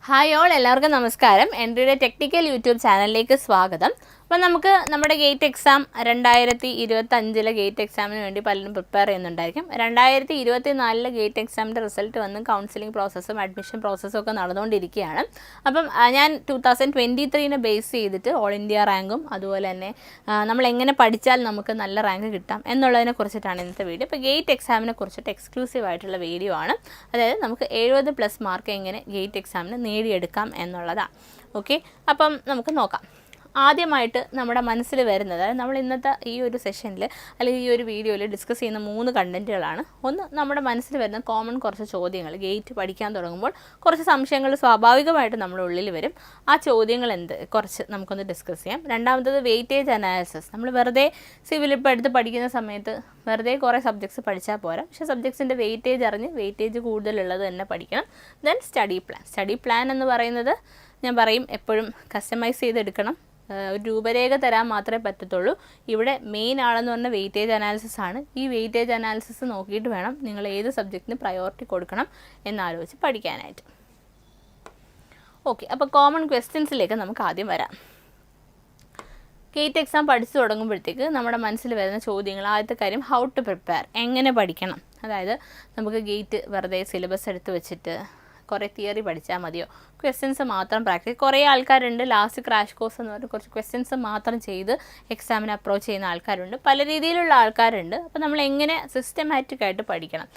Hi all, എല്ലാവർക്കും നമസ്കാരം. എൻ്റെ ടെക്നിക്കൽ യൂട്യൂബ് ചാനലിലേക്ക് സ്വാഗതം. അപ്പോൾ നമുക്ക് നമ്മുടെ ഗേറ്റ് എക്സാം 2025 ഗേറ്റ് എക്സാമിന് വേണ്ടി പലരും പ്രിപ്പയർ ചെയ്യുന്നുണ്ടായിരിക്കും. 2024 ഗേറ്റ് എക്സാമിൻ്റെ റിസൾട്ട് വന്ന് കൗൺസിലിംഗ് പ്രോസസ്സും അഡ്മിഷൻ പ്രോസസ്സും ഒക്കെ നടന്നുകൊണ്ടിരിക്കുകയാണ്. അപ്പം ഞാൻ 2023 ബേസ് ചെയ്തിട്ട് ഓൾ ഇന്ത്യ റാങ്കും അതുപോലെ തന്നെ നമ്മൾ എങ്ങനെ പഠിച്ചാൽ നമുക്ക് നല്ല റാങ്ക് കിട്ടാം എന്നുള്ളതിനെ കുറിച്ചിട്ടാണ് ഇന്നത്തെ വീഡിയോ. അപ്പോൾ ഗേറ്റ് എക്സാമിനെ കുറിച്ചിട്ട് എക്സ്ക്ലൂസീവ് ആയിട്ടുള്ള വീഡിയോ ആണ്. അതായത് നമുക്ക് 70+ മാർക്ക് എങ്ങനെ ഗേറ്റ് എക്സാമിന് നേടിയെടുക്കാം എന്നുള്ളതാണ്. ഓക്കെ, അപ്പം നമുക്ക് നോക്കാം. ആദ്യമായിട്ട് നമ്മുടെ മനസ്സിൽ വരുന്നത്, അതായത് നമ്മൾ ഇന്നത്തെ ഈ ഒരു സെഷനിൽ അല്ലെങ്കിൽ ഈ ഒരു വീഡിയോയിൽ ഡിസ്കസ് ചെയ്യുന്ന 3 കണ്ടൻറ്റുകളാണ്. ഒന്ന്, നമ്മുടെ മനസ്സിൽ വരുന്ന കോമൺ കുറച്ച് ചോദ്യങ്ങൾ. ഗേറ്റ് പഠിക്കാൻ തുടങ്ങുമ്പോൾ കുറച്ച് സംശയങ്ങൾ സ്വാഭാവികമായിട്ട് നമ്മുടെ ഉള്ളിൽ വരും. ആ ചോദ്യങ്ങൾ കുറച്ച് നമുക്കൊന്ന് ഡിസ്കസ് ചെയ്യാം. രണ്ടാമത്തത് വെയിറ്റേജ് അനാലിസിസ്. നമ്മൾ വെറുതെ സിവിൽ ഇപ്പോൾ എടുത്ത് പഠിക്കുന്ന സമയത്ത് വെറുതെ കുറേ സബ്ജക്ട്സ് പഠിച്ചാൽ പോരാ, പക്ഷേ സബ്ജക്ട്സിൻ്റെ വെയിറ്റേജ് അറിഞ്ഞ് വെയിറ്റേജ് കൂടുതലുള്ളത് തന്നെ പഠിക്കണം. Then study plan. Study plan എന്ന് പറയുന്നത് ഞാൻ പറയും എപ്പോഴും കസ്റ്റമൈസ് ചെയ്തെടുക്കണം. ഒരു രൂപരേഖ തരാൻ മാത്രമേ പറ്റത്തുള്ളൂ. ഇവിടെ മെയിൻ ആളെന്ന് പറഞ്ഞാൽ വെയിറ്റേജ് അനാലിസിസ് ആണ്. ഈ വെയിറ്റേജ് അനാലിസിസ് നോക്കിയിട്ട് വേണം നിങ്ങൾ ഏത് സബ്ജക്റ്റിന് പ്രയോറിറ്റി കൊടുക്കണം എന്നാലോചിച്ച് പഠിക്കാനായിട്ട്. ഓക്കെ, അപ്പോൾ കോമൺ ക്വസ്റ്റ്യൻസിലേക്ക് നമുക്ക് ആദ്യം വരാം. ഗേറ്റ് എക്സാം പഠിച്ചു തുടങ്ങുമ്പോഴത്തേക്ക് നമ്മുടെ മനസ്സിൽ വരുന്ന ചോദ്യങ്ങൾ, ആദ്യത്തെ കാര്യം ഹൗ ടു പ്രിപ്പയർ, എങ്ങനെ പഠിക്കണം. അതായത് നമുക്ക് ഗേറ്റ് വെറുതെ സിലബസ് എടുത്ത് വെച്ചിട്ട് കുറേ തിയറി പഠിച്ചാൽ മതിയോ, ക്വസ്റ്റ്യൻസ് മാത്രം പ്രാക്ടീസ്. കുറേ ആൾക്കാരുണ്ട് ലാസ്റ്റ് ക്രാഷ് കോഴ്സ് എന്ന് പറഞ്ഞാൽ കുറച്ച് ക്വസ്റ്റ്യൻസ് മാത്രം ചെയ്ത് എക്സാമിന് അപ്രോച്ച് ചെയ്യുന്ന ആൾക്കാരുണ്ട്. പല രീതിയിലുള്ള ആൾക്കാരുണ്ട്. അപ്പോൾ നമ്മൾ എങ്ങനെ സിസ്റ്റമാറ്റിക് ആയിട്ട് പഠിക്കണം.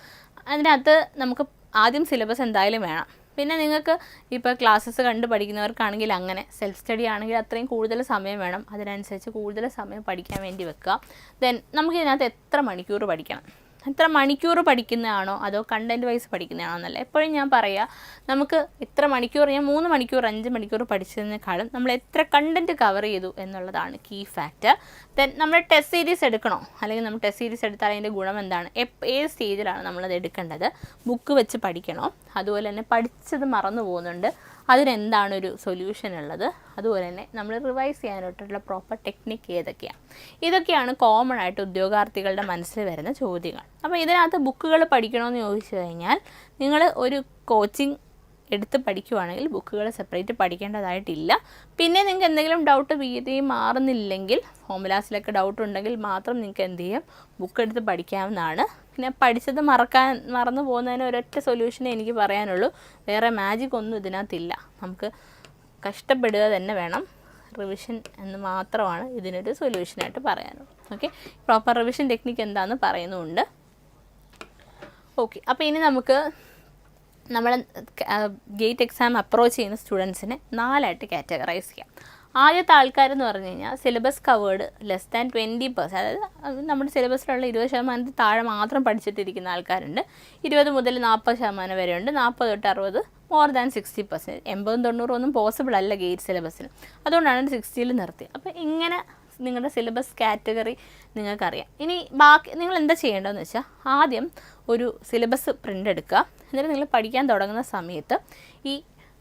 അതിനകത്ത് നമുക്ക് ആദ്യം സിലബസ് എന്തായാലും വേണം. പിന്നെ നിങ്ങൾക്ക് ഇപ്പോൾ ക്ലാസ്സസ് കണ്ട് പഠിക്കുന്നവർക്കാണെങ്കിൽ അങ്ങനെ, സെൽഫ് സ്റ്റഡി ആണെങ്കിൽ അത്രയും കൂടുതൽ സമയം വേണം. അതിനനുസരിച്ച് കൂടുതൽ സമയം പഠിക്കാൻ വേണ്ടി വെക്കുക. ദെൻ നമുക്ക് ഇതിനകത്ത് എത്ര മണിക്കൂർ പഠിക്കണം, എത്ര മണിക്കൂർ പഠിക്കുന്നതാണോ അതോ കണ്ടൻറ്റ് വൈസ് പഠിക്കുന്നതാണോ എന്നല്ല. എപ്പോഴും ഞാൻ പറയുക, നമുക്ക് എത്ര മണിക്കൂർ, ഞാൻ 3 മണിക്കൂർ 5 മണിക്കൂർ പഠിച്ചതിനേക്കാളും നമ്മൾ എത്ര കണ്ടൻറ്റ് കവർ ചെയ്തു എന്നുള്ളതാണ് കീ ഫാക്ടർ. ദെൻ നമ്മൾ ടെസ്റ്റ് സീരീസ് എടുക്കണോ, അല്ലെങ്കിൽ നമ്മൾ ടെസ്റ്റ് സീരീസ് എടുത്താൽ അതിൻ്റെ ഗുണം എന്താണ്, ഏത് സ്റ്റേജിലാണ് നമ്മളത് എടുക്കേണ്ടത്, ബുക്ക് വെച്ച് പഠിക്കണോ, അതുപോലെ തന്നെ പഠിച്ചത് മറന്നു പോകുന്നുണ്ട്, അതിനെന്താണ് ഒരു സൊല്യൂഷൻ ഉള്ളത്, അതുപോലെ തന്നെ നമ്മൾ റിവൈസ് ചെയ്യാനായിട്ടുള്ള പ്രോപ്പർ ടെക്നിക്ക് ഏതൊക്കെയാണ്. ഇതൊക്കെയാണ് കോമൺ ആയിട്ട് ഉദ്യോഗാർത്ഥികളുടെ മനസ്സിൽ വരുന്ന ചോദ്യങ്ങൾ. അപ്പോൾ ഇതിനകത്ത് ബുക്കുകൾ പഠിക്കണമെന്ന് ചോദിച്ചു കഴിഞ്ഞാൽ, നിങ്ങൾ ഒരു കോച്ചിങ് എടുത്ത് പഠിക്കുവാണെങ്കിൽ ബുക്കുകൾ സെപ്പറേറ്റ് പഠിക്കേണ്ടതായിട്ടില്ല. പിന്നെ നിങ്ങൾക്ക് എന്തെങ്കിലും ഡൗട്ട് വീതിയും മാറുന്നില്ലെങ്കിൽ, ഫോമുലാസിലൊക്കെ ഡൗട്ട് ഉണ്ടെങ്കിൽ മാത്രം നിങ്ങൾക്ക് എന്ത് ചെയ്യാം, ബുക്ക് എടുത്ത് പഠിക്കാവുന്നതാണ്. പിന്നെ പഠിച്ചത് മറന്നു പോകുന്നതിന് ഒരൊറ്റ സൊല്യൂഷനേ എനിക്ക് പറയാനുള്ളൂ. വേറെ മാജിക് ഒന്നും ഇതിനകത്തില്ല. നമുക്ക് കഷ്ടപ്പെടുക തന്നെ വേണം. റിവിഷൻ എന്ന് മാത്രമാണ് ഇതിനൊരു സൊല്യൂഷനായിട്ട് പറയാനുള്ളൂ. ഓക്കെ, പ്രോപ്പർ റിവിഷൻ ടെക്നിക്ക് എന്താണെന്ന് പറയുന്നുമുണ്ട്. ഓക്കെ, അപ്പോൾ ഇനി നമുക്ക് നമ്മൾ ഗേറ്റ് എക്സാം അപ്രോച്ച് ചെയ്യുന്ന സ്റ്റുഡൻസിനെ 4ആയിട്ട് കാറ്റഗറൈസ് ചെയ്യാം. ആദ്യത്തെ ആൾക്കാരെന്ന് പറഞ്ഞു കഴിഞ്ഞാൽ സിലബസ് കവേർഡ് <20%, അതായത് നമ്മുടെ സിലബസിലുള്ള 20% താഴെ മാത്രം പഠിച്ചിട്ടിരിക്കുന്ന ആൾക്കാരുണ്ട്. 20 മുതൽ 40% വരെയുണ്ട്. 40 തൊട്ട് 60 മോർ ദാൻ 60%. 80-90 ഒന്നും പോസിബിൾ അല്ല ഗേറ്റ് സിലബസിന്. അതുകൊണ്ടാണ് 60ൽ നിർത്തിയത്. അപ്പോൾ ഇങ്ങനെ നിങ്ങളുടെ സിലബസ് കാറ്റഗറി നിങ്ങൾക്കറിയാം. ഇനി ബാക്കി നിങ്ങൾ എന്താ ചെയ്യേണ്ടതെന്ന് വെച്ചാൽ, ആദ്യം ഒരു സിലബസ് പ്രിൻ്റ് എടുക്കുക. എന്നിട്ട് നിങ്ങൾ പഠിക്കാൻ തുടങ്ങുന്ന സമയത്ത് ഈ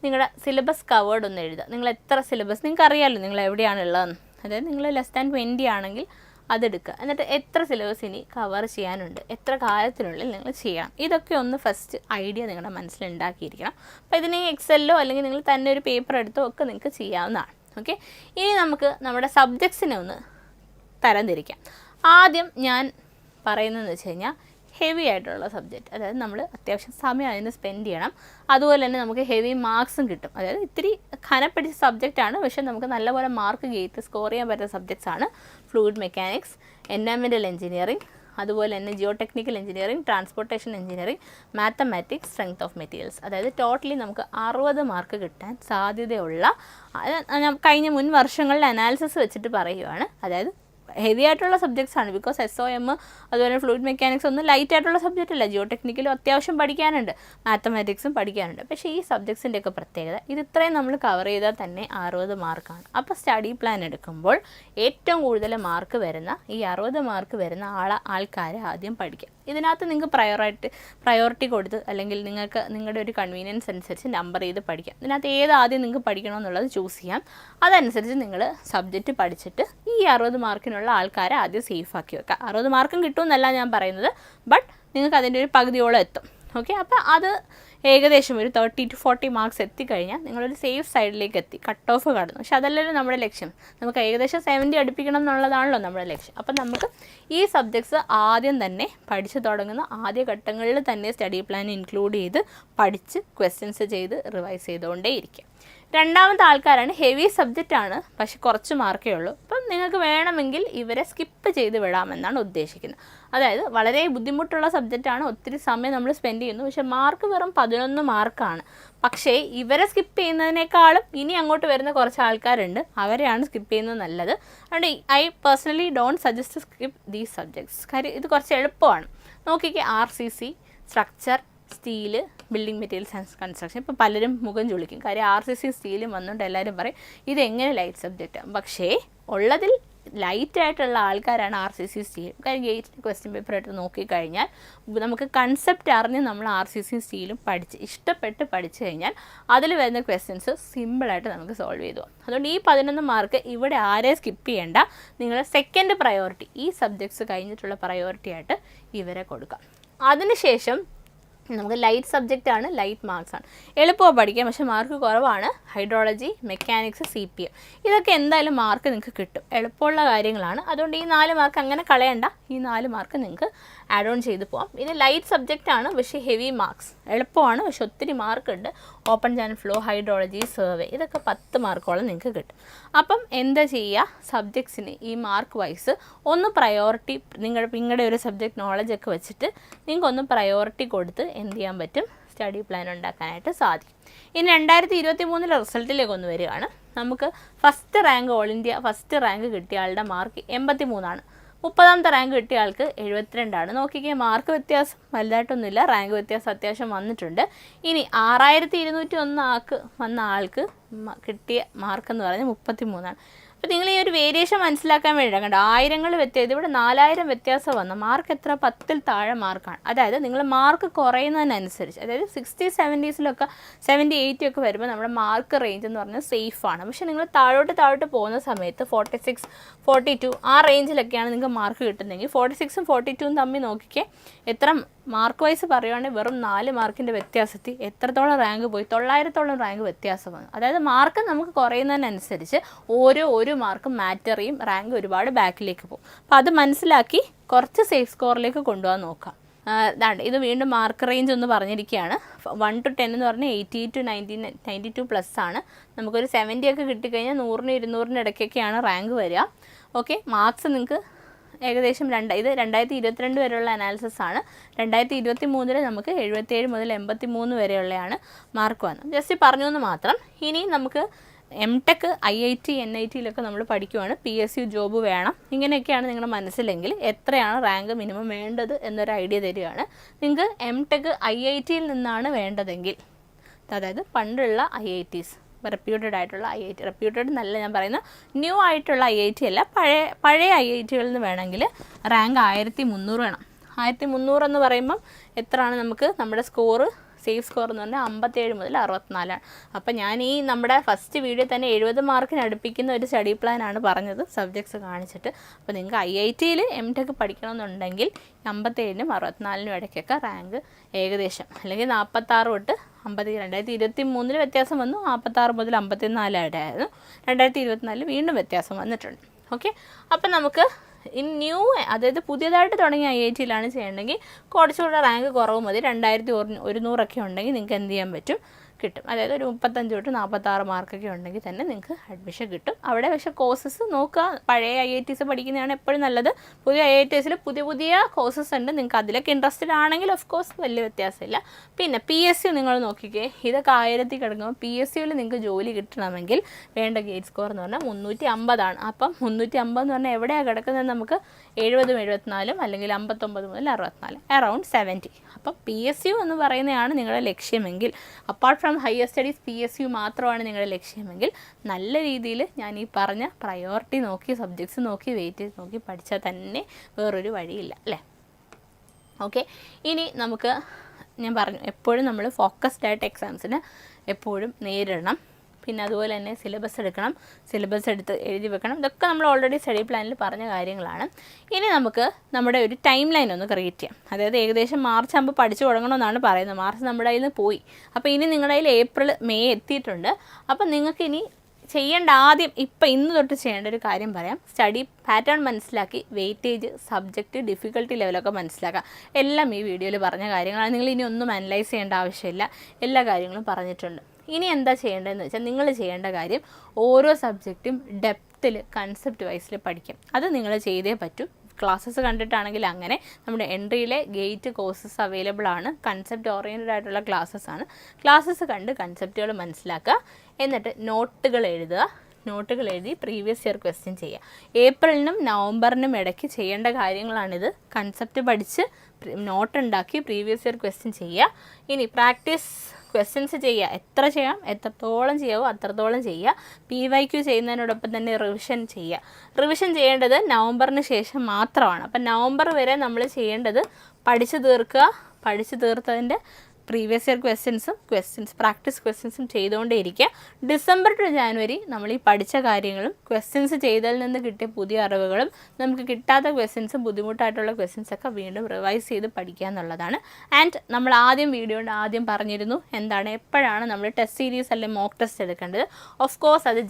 നിങ്ങളുടെ സിലബസ് കവേർഡ് ഒന്ന് എഴുതുക. നിങ്ങൾ എത്ര സിലബസ്, നിങ്ങൾക്ക് അറിയാമല്ലോ നിങ്ങൾ എവിടെയാണ് ഉള്ളതെന്ന്. അതായത് നിങ്ങൾ <20 ആണെങ്കിൽ അതെടുക്കുക. എന്നിട്ട് എത്ര സിലബസ് ഇനി കവർ ചെയ്യാനുണ്ട്, എത്ര കാലത്തിനുള്ളിൽ നിങ്ങൾ ചെയ്യണം, ഇതൊക്കെ ഒന്ന് ഫസ്റ്റ് ഐഡിയ നിങ്ങളുടെ മനസ്സിൽ ഉണ്ടാക്കിയിരിക്കണം. അപ്പോൾ ഇതിന് എക്സലിലോ അല്ലെങ്കിൽ നിങ്ങൾ തന്നെ ഒരു പേപ്പർ എടുത്തോ ഒക്കെ നിങ്ങൾക്ക് ചെയ്യാവുന്നതാണ്. ഓക്കെ, ഇനി നമുക്ക് നമ്മുടെ സബ്ജക്ട്സിനെ ഒന്ന് തരംതിരിക്കാം. ആദ്യം ഞാൻ പറയുന്നതെന്ന് വെച്ച് കഴിഞ്ഞാൽ, ഹെവി ആയിട്ടുള്ള സബ്ജക്റ്റ്, അതായത് നമ്മൾ അത്യാവശ്യം സമയം അതിന് സ്പെൻഡ് ചെയ്യണം. അതുപോലെ തന്നെ നമുക്ക് ഹെവി മാർക്സും കിട്ടും. അതായത് ഇത്തിരി ഖനപ്പിടിച്ച സബ്ജക്റ്റാണ്, പക്ഷേ നമുക്ക് നല്ലപോലെ മാർക്ക് ഗേറ്റ് സ്കോർ ചെയ്യാൻ പറ്റുന്ന സബ്ജക്ട്സാണ് ഫ്ലൂയിഡ് മെക്കാനിക്സ്, എൻവയറൺമെൻറ്റൽ എഞ്ചിനീയറിംഗ്, അതുപോലെ തന്നെ Jio technical engineering, transportation engineering, mathematics, strength of materials. അതായത് ടോട്ടലി നമുക്ക് 60 മാർക്ക് കിട്ടാൻ സാധ്യതയുള്ള, കഴിഞ്ഞ മുൻ വർഷങ്ങളിലെ അനാലിസിസ് വെച്ചിട്ട് പറയുകയാണ്. അതായത് ഹെവി ആയിട്ടുള്ള സബ്ജക്ട്സ് ആണ്. ബിക്കോസ് SOM അതുപോലെ ഫ്ലൂയിഡ് മെക്കാനിക്സ് ഒന്നും ലൈറ്റ് ആയിട്ടുള്ള സബ്ജക്റ്റ് അല്ല. ജിയോ ടെക്നിക്കലും അത്യാവശ്യം പഠിക്കാനുണ്ട്, മാത്തമാറ്റിക്സും പഠിക്കാനുണ്ട്. പക്ഷേ ഈ സബ്ജക്ട്സിൻ്റെ ഒക്കെ പ്രത്യേകത, ഇത് ഇത്രയും നമ്മൾ കവർ ചെയ്താൽ തന്നെ 60 മാർക്കാണ്. അപ്പോൾ സ്റ്റഡി പ്ലാൻ എടുക്കുമ്പോൾ ഏറ്റവും കൂടുതൽ മാർക്ക് വരുന്ന, ഈ 60 മാർക്ക് വരുന്ന ആൾക്കാരെ ആദ്യം പഠിക്കാം. ഇതിനകത്ത് നിങ്ങൾക്ക് പ്രയോറിറ്റി കൊടുത്ത്, അല്ലെങ്കിൽ നിങ്ങൾക്ക് നിങ്ങളുടെ ഒരു കൺവീനിയൻസ് അനുസരിച്ച് നമ്പർ ചെയ്ത് പഠിക്കാം. ഇതിനകത്ത് ഏത് ആദ്യം നിങ്ങൾക്ക് പഠിക്കണമെന്നുള്ളത് ചൂസ് ചെയ്യാം. അതനുസരിച്ച് നിങ്ങൾ സബ്ജക്റ്റ് പഠിച്ചിട്ട് ഈ 60 മാർക്കിനുള്ള ആൾക്കാരെ ആദ്യം സേഫ് ആക്കി വെക്കുക. 60 മാർക്കും കിട്ടുമെന്നല്ല ഞാൻ പറയുന്നത്, ബട്ട് നിങ്ങൾക്ക് അതിൻ്റെ ഒരു പകുതിയോളം എത്തും. ഓക്കെ, അപ്പോൾ അത് ഏകദേശം ഒരു 30 to 40 മാർക്സ് എത്തിക്കഴിഞ്ഞാൽ നിങ്ങളൊരു സേഫ് സൈഡിലേക്ക് എത്തി, കട്ട് ഓഫ് കടന്നു. പക്ഷെ അതല്ലല്ലോ നമ്മുടെ ലക്ഷ്യം. നമുക്ക് ഏകദേശം 70 അടുപ്പിക്കണം എന്നുള്ളതാണല്ലോ നമ്മുടെ ലക്ഷ്യം. അപ്പം നമുക്ക് ഈ സബ്ജക്ട്സ് ആദ്യം തന്നെ പഠിച്ചു തുടങ്ങുന്ന ആദ്യ ഘട്ടങ്ങളിൽ തന്നെ സ്റ്റഡി പ്ലാൻ ഇൻക്ലൂഡ് ചെയ്ത് പഠിച്ച് ക്വസ്റ്റ്യൻസ് ചെയ്ത് റിവൈസ് ചെയ്തുകൊണ്ടേ ഇരിക്കുക. രണ്ടാമത്തെ ആൾക്കാരാണ് ഹെവി സബ്ജക്റ്റാണ്, പക്ഷെ കുറച്ച് മാർക്കേ ഉള്ളൂ. അപ്പം നിങ്ങൾക്ക് വേണമെങ്കിൽ ഇവരെ സ്കിപ്പ് ചെയ്ത് വിടാമെന്നാണ് ഉദ്ദേശിക്കുന്നത്. അതായത് വളരെ ബുദ്ധിമുട്ടുള്ള സബ്ജക്റ്റാണ്, ഒത്തിരി സമയം നമ്മൾ സ്പെൻഡ് ചെയ്യുന്നു, പക്ഷെ മാർക്ക് വെറും 11 മാർക്കാണ്. പക്ഷേ ഇവരെ സ്കിപ്പ് ചെയ്യുന്നതിനേക്കാളും ഇനി അങ്ങോട്ട് വരുന്ന കുറച്ച് ആൾക്കാരുണ്ട്, അവരെയാണ് സ്കിപ്പ് ചെയ്യുന്നത് നല്ലത്. അതുകൊണ്ട് I personally don't suggest skip these subjects. കാര്യം ഇത് കുറച്ച് എളുപ്പമാണ്. നോക്കിക്കേ, RCC, structure, steel, building materials and construction. ഇപ്പോൾ പലരും മുഖം ചുളിക്കും, കാര്യം RCC സ്റ്റീലും വന്നുകൊണ്ട് എല്ലാവരും പറയും ഇതെങ്ങനെ ലൈറ്റ് സബ്ജക്റ്റാണ്. പക്ഷേ ഉള്ളതിൽ ലൈറ്റായിട്ടുള്ള ആൾക്കാരാണ് RCC സ്റ്റീൽ. കാര്യം ഗേറ്റിൻ്റെ ക്വസ്റ്റ്യൻ പേപ്പർ എടുത്ത് നോക്കിക്കഴിഞ്ഞാൽ നമുക്ക് കൺസെപ്റ്റ് അറിഞ്ഞ് നമ്മൾ RCC സ്റ്റീലും ഇഷ്ടപ്പെട്ട് പഠിച്ചു കഴിഞ്ഞാൽ അതിൽ വരുന്ന ക്വസ്റ്റ്യൻസ് സിമ്പിളായിട്ട് നമുക്ക് സോൾവ് ചെയ്തു പോകും. അതുകൊണ്ട് ഈ 11 മാർക്ക് ഇവിടെ ആരെയും സ്കിപ്പ് ചെയ്യേണ്ട. നിങ്ങളുടെ സെക്കൻഡ് പ്രയോറിറ്റി, ഈ സബ്ജക്ട്സ് കഴിഞ്ഞിട്ടുള്ള പ്രയോറിറ്റി ആയിട്ട് ഇവരെ കൊടുക്കാം. അതിനുശേഷം നമുക്ക് ലൈറ്റ് സബ്ജക്റ്റാണ്, ലൈറ്റ് മാർക്സാണ്, എളുപ്പമാണ് പഠിക്കാം, പക്ഷേ മാർക്ക് കുറവാണ്. ഹൈഡ്രോളജി, മെക്കാനിക്സ്, CPM ഇതൊക്കെ എന്തായാലും മാർക്ക് നിങ്ങൾക്ക് കിട്ടും, എളുപ്പമുള്ള കാര്യങ്ങളാണ്. അതുകൊണ്ട് ഈ 4 മാർക്ക് അങ്ങനെ കളയണ്ട, ഈ 4 മാർക്ക് നിങ്ങൾക്ക് ആഡ് ഓൺ ചെയ്ത് പോകാം. പിന്നെ ലൈറ്റ് സബ്ജക്റ്റാണ്, പക്ഷേ ഹെവി മാർക്സ്, എളുപ്പമാണ്, പക്ഷെ ഒത്തിരി മാർക്ക് ഉണ്ട്. Open channel flow, hydrology, survey ഇതൊക്കെ 10 മാർക്കോളം നിങ്ങൾക്ക് കിട്ടും. അപ്പം എന്താ ചെയ്യുക, സബ്ജക്ട്സിന് ഈ മാർക്ക് വൈസ് ഒന്ന് പ്രയോറിറ്റി, നിങ്ങളുടെ ഒരു സബ്ജക്റ്റ് നോളജൊക്കെ വെച്ചിട്ട് നിങ്ങൾക്കൊന്ന് പ്രയോറിറ്റി കൊടുത്ത് എന്ത് ചെയ്യാൻ പറ്റും, സ്റ്റഡി പ്ലാൻ ഉണ്ടാക്കാനായിട്ട് സാധിക്കും. ഇനി 2023 റിസൾട്ടിലേക്ക് ഒന്ന് വരികയാണ്. നമുക്ക് first rank, all India first rank കിട്ടിയ ആളുടെ മാർക്ക് 83ആണ്. 30ാമത്തെ റാങ്ക് കിട്ടിയ ആൾക്ക് 72ആണ്. നോക്കിക്കേ, മാർക്ക് വ്യത്യാസം വലുതായിട്ടൊന്നുമില്ല, റാങ്ക് വ്യത്യാസം അത്യാവശ്യം വന്നിട്ടുണ്ട്. ഇനി 6201 ആൾക്ക് വന്ന ആൾക്ക് കിട്ടിയ മാർക്ക് എന്ന് പറഞ്ഞാൽ 33ആണ്. അപ്പോൾ നിങ്ങൾ ഈ ഒരു വേരിയേഷൻ മനസ്സിലാക്കാൻ വേണ്ടിയിട്ടാണ് കണ്ടോ, 1000 വ്യത്യാസം, ഇവിടെ 4000 വ്യത്യാസം വന്നു. മാർക്ക് എത്ര, 10ൽ താഴെ മാർക്കാണ്. അതായത് നിങ്ങൾ മാർക്ക് കുറയുന്നതിനനുസരിച്ച്, അതായത് 60s 70s 70 80 ഒക്കെ വരുമ്പോൾ നമ്മുടെ മാർക്ക് റേഞ്ച് എന്ന് പറഞ്ഞാൽ സേഫാണ്. പക്ഷേ നിങ്ങൾ താഴോട്ട് പോകുന്ന സമയത്ത് 46 42 ആ റേഞ്ചിലൊക്കെയാണ് നിങ്ങൾക്ക് മാർക്ക് കിട്ടുന്നതെങ്കിൽ 46ഉം 42ഉം തമ്മിൽ നോക്കിക്കേ, എത്ര മാർക്ക് വൈസ് പറയുവാണെങ്കിൽ വെറും 4 മാർക്കിൻ്റെ വ്യത്യാസത്തിൽ എത്രത്തോളം റാങ്ക് പോയി, 900ഓളം റാങ്ക് വ്യത്യാസം വന്നു. അതായത് മാർക്ക് നമുക്ക് കുറയുന്നതിനനുസരിച്ച് ഓരോ മാർക്കും മാറ്റർ ചെയ്യും, റാങ്ക് ഒരുപാട് ബാക്കിലേക്ക് പോകും. അപ്പോൾ അത് മനസ്സിലാക്കി കുറച്ച് സേഫ് സ്കോറിലേക്ക് കൊണ്ടുപോകാൻ നോക്കാം. ഇത് വീണ്ടും മാർക്ക് റേഞ്ച് ഒന്ന് പറഞ്ഞിരിക്കുകയാണ്. 1 to 10 എന്ന് പറഞ്ഞാൽ 80 to 92 പ്ലസ് ആണ്. നമുക്കൊരു 70 ഒക്കെ കിട്ടിക്കഴിഞ്ഞാൽ 100-ന് 200-ന് ഇടയ്ക്കൊക്കെയാണ് റാങ്ക് വരിക. ഓക്കെ, മാർക്സ് നിങ്ങൾക്ക് ഏകദേശം ഇത് 2022 വരെയുള്ള അനാലിസിസ് ആണ്. 2023 നമുക്ക് 77 മുതൽ 83 വരെയുള്ളതാണ് മാർക്ക് വന്നത്. ജസ്റ്റ് പറഞ്ഞു എന്ന് മാത്രം. ഇനി നമുക്ക് MTech, IIT, NIT നമ്മൾ പഠിക്കുവാണ്, PSU ജോബ് വേണം, ഇങ്ങനെയൊക്കെയാണ് നിങ്ങളുടെ മനസ്സിലെങ്കിൽ എത്രയാണ് റാങ്ക് മിനിമം വേണ്ടത് എന്നൊരു ഐഡിയ തരികയാണ്. നിങ്ങൾക്ക് MTech IITയിൽ നിന്നാണ് വേണ്ടതെങ്കിൽ, അതായത് പണ്ടുള്ള IITs, റെപ്യൂട്ടഡ് ആയിട്ടുള്ള IIT, റെപ്യൂട്ടഡ് നല്ല ഞാൻ പറയുന്ന ന്യൂ ആയിട്ടുള്ള IIT അല്ല, പഴയ IITകളിൽ നിന്ന് വേണമെങ്കിൽ റാങ്ക് 1300 വേണം. 1300 എന്ന് പറയുമ്പം എത്രയാണ് നമുക്ക് നമ്മുടെ സ്കോറ്, സേഫ് സ്കോർ എന്ന് പറഞ്ഞാൽ 57 മുതൽ 64ആണ്. അപ്പോൾ ഞാൻ ഈ നമ്മുടെ ഫസ്റ്റ് വീഡിയോ തന്നെ 70 മാർക്കിന് അടുപ്പിക്കുന്ന ഒരു സ്റ്റഡി പ്ലാനാണ് പറഞ്ഞത്, സബ്ജക്ട്സ് കാണിച്ചിട്ട്. അപ്പോൾ നിങ്ങൾക്ക് IITയിൽ MTech പഠിക്കണമെന്നുണ്ടെങ്കിൽ 57-നും 64-നും ഇടയ്ക്കൊക്കെ റാങ്ക് ഏകദേശം, അല്ലെങ്കിൽ 46 തൊട്ട് 50. 2023 വ്യത്യാസം വന്നു, 46 മുതൽ 54 ആയിരുന്നു. 2024 വീണ്ടും വ്യത്യാസം വന്നിട്ടുണ്ട്. ഓക്കെ, അപ്പം നമുക്ക് ന്യൂ, അതായത് പുതിയതായിട്ട് തുടങ്ങിയ IITയിലാണ് ചെയ്യണമെങ്കിൽ കുറച്ചുകൂടെ റാങ്ക് കുറവ് മതി. 2100 ഒക്കെ ഉണ്ടെങ്കിൽ നിങ്ങൾക്ക് എന്ത് ചെയ്യാൻ പറ്റും, കിട്ടും. അതായത് ഒരു 35 തൊട്ട് 46 മാർക്കൊക്കെ ഉണ്ടെങ്കിൽ തന്നെ നിങ്ങൾക്ക് അഡ്മിഷൻ കിട്ടും. അവിടെ പക്ഷേ കോഴ്സസ് നോക്കുക, പഴയ IITs പഠിക്കുന്നതാണ് എപ്പോഴും നല്ലത്. പുതിയ IITസിൽ പുതിയ കോഴ്സസ് ഉണ്ട്, നിങ്ങൾക്ക് അതിലൊക്കെ ഇൻട്രസ്റ്റഡ് ആണെങ്കിൽ ഓഫ് കോഴ്സ് വലിയ വ്യത്യാസമില്ല. പിന്നെ PSU നിങ്ങൾ നോക്കിക്കേ, ഇതൊക്കെ 1000 കിടക്കുമ്പോൾ PSUവിൽ നിങ്ങൾക്ക് ജോലി കിട്ടണമെങ്കിൽ വേണ്ട ഗേറ്റ് സ്കോർ എന്ന് പറഞ്ഞാൽ 350 ആണ്. അപ്പം 350 എന്ന് പറഞ്ഞാൽ എവിടെയാണ് കിടക്കുന്നത്, നമുക്ക് 70 74 അല്ലെങ്കിൽ 59 മുതൽ 64, അറൗണ്ട് 70. അപ്പം PSU എന്ന് പറയുന്നതാണ് നിങ്ങളുടെ ലക്ഷ്യമെങ്കിൽ, apart from higher studies PSU മാത്രമാണ് നിങ്ങളുടെ ലക്ഷ്യമെങ്കിൽ, നല്ല രീതിയിൽ ഞാൻ ഈ പറഞ്ഞ പ്രയോറിറ്റി നോക്കി, സബ്ജക്ട്സ് നോക്കി, വെയിറ്റേജ് നോക്കി പഠിച്ചാൽ തന്നെ വേറൊരു വഴിയില്ല, അല്ലേ? ഓക്കെ, ഇനി നമുക്ക് ഞാൻ പറഞ്ഞു, എപ്പോഴും നമ്മൾ ഫോക്കസ്ഡ് ആയിട്ട് എക്സാംസിന് എപ്പോഴും നേരിടണം. പിന്നെ അതുപോലെ തന്നെ സിലബസ് എടുക്കണം, സിലബസ് എടുത്ത് എഴുതി വെക്കണം. ഇതൊക്കെ നമ്മൾ ഓൾറെഡി സ്റ്റഡി പ്ലാനിൽ പറഞ്ഞ കാര്യങ്ങളാണ്. ഇനി നമുക്ക് നമ്മുടെ ഒരു ടൈം ലൈൻ ഒന്ന് ക്രിയേറ്റ് ചെയ്യാം. അതായത് ഏകദേശം മാർച്ച് ആകുമ്പോൾ പഠിച്ചു തുടങ്ങണമെന്നാണ് പറയുന്നത്. മാർച്ച് നമ്മുടെ കയ്യിൽ നിന്ന് പോയി. അപ്പോൾ ഇനി നിങ്ങളുടെ കയ്യിൽ ഏപ്രിൽ മെയ് എത്തിയിട്ടുണ്ട്. അപ്പം നിങ്ങൾക്ക് ഇനി ചെയ്യേണ്ട ആദ്യം ഇന്ന് തൊട്ട് ചെയ്യേണ്ട ഒരു കാര്യം പറയാം. സ്റ്റഡി പാറ്റേൺ മനസ്സിലാക്കി വെയിറ്റേജ്, സബ്ജക്റ്റ്, ഡിഫിക്കൽട്ടി ലെവലൊക്കെ മനസ്സിലാക്കുക. എല്ലാം ഈ വീഡിയോയിൽ പറഞ്ഞ കാര്യങ്ങളാണ്. നിങ്ങൾ ഇനി ഒന്നും അനലൈസ് ചെയ്യേണ്ട ആവശ്യമില്ല, എല്ലാ കാര്യങ്ങളും പറഞ്ഞിട്ടുണ്ട്. ഇനി എന്താ ചെയ്യേണ്ടതെന്ന് വെച്ചാൽ നിങ്ങൾ ചെയ്യേണ്ട കാര്യം ഓരോ സബ്ജക്റ്റും ഡെപ്തിൽ കൺസെപ്റ്റ് വൈസിൽ പഠിക്കും. അത് നിങ്ങൾ ചെയ്തേ പറ്റൂ. ക്ലാസ്സസ് കണ്ടിട്ടാണെങ്കിൽ അങ്ങനെ നമ്മുടെ എൻട്രിയിലെ ഗേറ്റ് കോഴ്സസ് അവൈലബിൾ ആണ്. കൺസെപ്റ്റ് ഓറിയൻറ്റഡ് ആയിട്ടുള്ള ക്ലാസ്സസ് ആണ്. ക്ലാസ്സസ് കണ്ട് കൺസെപ്റ്റുകൾ മനസ്സിലാക്കുക. എന്നിട്ട് നോട്ടുകൾ എഴുതുക. നോട്ടുകൾ എഴുതി പ്രീവിയസ് ഇയർ ക്വസ്റ്റ്യൻ ചെയ്യുക. ഏപ്രിലിനും നവംബറിനും ഇടയ്ക്ക് ചെയ്യേണ്ട കാര്യങ്ങളാണിത്. കൺസെപ്റ്റ് പഠിച്ച് നോട്ട് ഉണ്ടാക്കി പ്രീവിയസ് ഇയർ ക്വസ്റ്റ്യൻ ചെയ്യുക. ഇനി പ്രാക്ടീസ് ക്വസ്റ്റ്യൻസ് ചെയ്യുക. എത്ര ചെയ്യാം, എത്രത്തോളം ചെയ്യാവോ അത്രത്തോളം ചെയ്യുക. PYQ ചെയ്യുന്നതിനോടൊപ്പം തന്നെ റിവിഷൻ ചെയ്യുക. റിവിഷൻ ചെയ്യേണ്ടത് നവംബറിന് ശേഷം മാത്രമാണ്. അപ്പം നവംബർ വരെ നമ്മൾ ചെയ്യേണ്ടത് പഠിച്ചു തീർക്കുക. പഠിച്ചു തീർത്തതിൻ്റെ പ്രീവിയസ് ഇയർ പ്രാക്ടീസ് ക്വസ്റ്റ്യൻസും ചെയ്തുകൊണ്ടേയിരിക്കുക. ഡിസംബർ ടു ജാനുവരി നമ്മൾ ഈ പഠിച്ച കാര്യങ്ങളും ക്വസ്റ്റ്യൻസ് ചെയ്തതിൽ നിന്ന് കിട്ടിയ പുതിയ അറിവുകളും നമുക്ക് കിട്ടാത്ത ക്വസ്റ്റ്യൻസും ബുദ്ധിമുട്ടായിട്ടുള്ള ക്വസ്റ്റ്യൻസൊക്കെ വീണ്ടും റിവൈസ് ചെയ്ത് പഠിക്കുക എന്നുള്ളതാണ്. ആൻഡ് നമ്മൾ വീഡിയോയുടെ ആദ്യം പറഞ്ഞിരുന്നു എപ്പോഴാണ് നമ്മൾ ടെസ്റ്റ് സീരീസ് അല്ലെങ്കിൽ മോക്ക് ടെസ്റ്റ് എടുക്കേണ്ടത്. ഓഫ് കോഴ്സ് അത്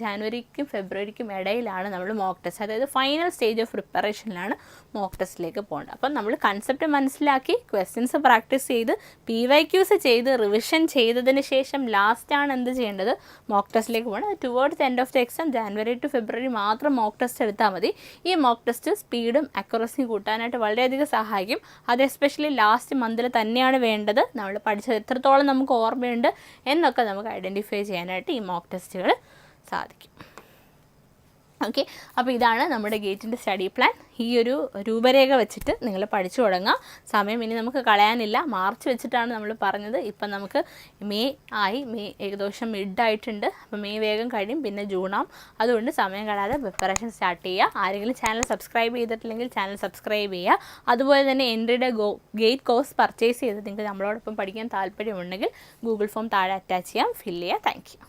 ജാനുവരിക്കും ഫെബ്രുവരിക്കും ഇടയിലാണ് നമ്മൾ മോക്ക് ടെസ്റ്റ്, അതായത് ഫൈനൽ സ്റ്റേജ് ഓഫ് പ്രിപ്പറേഷനിലാണ് മോക്ക് ടെസ്റ്റിലേക്ക് പോകേണ്ടത്. അപ്പം നമ്മൾ കൺസെപ്റ്റ് മനസ്സിലാക്കി ക്വസ്റ്റ്യൻസ് പ്രാക്ടീസ് ചെയ്ത് PYQs ചെയ്ത് റിവിഷൻ ചെയ്തതിന് ശേഷം ലാസ്റ്റാണ് എന്ത് ചെയ്യേണ്ടത്, മോക്ക് ടെസ്റ്റിലേക്ക് പോകണം. Towards end of the exam January to February മാത്രം മോക്ക് ടെസ്റ്റ് എടുത്താൽ മതി. ഈ മോക്ക് ടെസ്റ്റ് സ്പീഡും അക്യുറസിയും കൂട്ടാനായിട്ട് വളരെയധികം സഹായിക്കും. അത് എസ്പെഷ്യലി ലാസ്റ്റ് മന്തിൽ തന്നെയാണ് വേണ്ടത്. നമ്മൾ പഠിച്ചത് എത്രത്തോളം നമുക്ക് ഓർമ്മയുണ്ട് എന്നൊക്കെ നമുക്ക് ഐഡൻറ്റിഫൈ ചെയ്യാനായിട്ട് ഈ മോക്ക് ടെസ്റ്റുകൾ സാധിക്കും. ഓക്കെ, അപ്പോൾ ഇതാണ് നമ്മുടെ ഗേറ്റിൻ്റെ സ്റ്റഡി പ്ലാൻ. ഈ ഒരു രൂപരേഖ വെച്ചിട്ട് നിങ്ങൾ പഠിച്ചു തുടങ്ങുക. സമയം ഇനി നമുക്ക് കളയാനില്ല. മാർച്ച് വെച്ചിട്ടാണ് നമ്മൾ പറഞ്ഞത്. ഇപ്പം നമുക്ക് മെയ് ഏകദേശം മിഡായിട്ടുണ്ട്. അപ്പോൾ മെയ് വേഗം കഴിയും, പിന്നെ ജൂണാവും. അതുകൊണ്ട് സമയം കളയാതെ പ്രിപ്പറേഷൻ സ്റ്റാർട്ട് ചെയ്യുക. ആരെങ്കിലും ചാനൽ സബ്സ്ക്രൈബ് ചെയ്തിട്ടില്ലെങ്കിൽ ചാനൽ സബ്സ്ക്രൈബ് ചെയ്യുക. അതുപോലെ തന്നെ എൻട്രിയുടെ ഗേറ്റ് കോഴ്സ് പർച്ചേസ് ചെയ്ത് നിങ്ങൾക്ക് നമ്മളോടൊപ്പം പഠിക്കാൻ താല്പര്യമുണ്ടെങ്കിൽ ഗൂഗിൾ ഫോം താഴെ അറ്റാച്ച് ചെയ്യാം, ഫില്ല് ചെയ്യുക. Thank you.